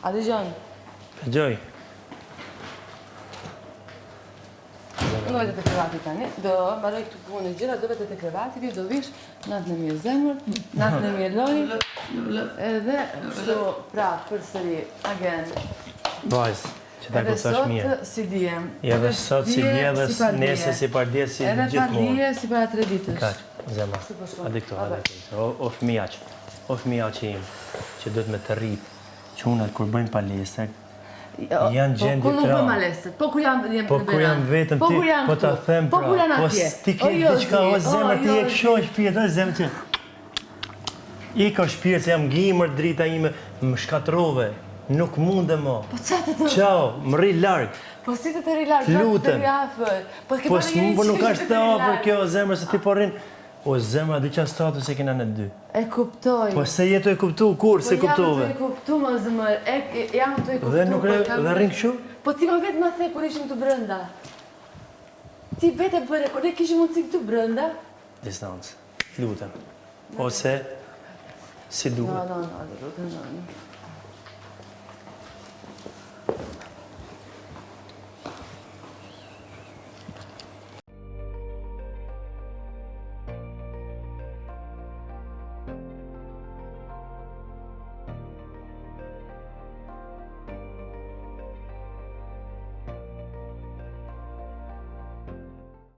A dëgjon? Gjoj. Unë vete të krevati tani, do mbaroj këtu punë e gjëra, do vete të krevati, ti do vish, natën e mirë zemër, natën e mirë loj, edhe kështu pra përsëri, again. Vajzë, që ta kësash mirë. Edhe sot si djem. Edhe sot si dje dhe nese si pardje si gjithmonë. Edhe pardje si para 3 ditësh. Kaq, zemra. Adi këto. O fëmijaq. O fëmijaq im, që duhet me të rritë. Qunat kur bëjnë palestër, janë gjendje Po kur nuk tra. bëjmë malestër, po kur jam në Po kur jam vetëm ti, po ta them pra. Po kur janë Po atje. ti ke diçka o zemër ti e këshoj shpirt, o zemër që. I ka shpirt se jam gjimër drita ime, më shkatrove. Nuk mundem mo. Po çatë të. Ciao, më rri larg. Po si të rrilak, Lutem. të afër. Po s'më nuk është të afër kjo zemër se ti po rrin. O zemra, di qa status e kena në dy. E kuptoj. Po se jetu e kuptu, kur se kuptove? Po jam të e kuptu më zëmër, jam të e kuptu. Dhe nuk dhe rrin këshu? Po ti ma vetë ma the kur ishim të brënda. Ti vetë e bëre, kur ne kishim mundësi këtu brënda. Distancë, lutem. Ose, si duhet. No, lutem.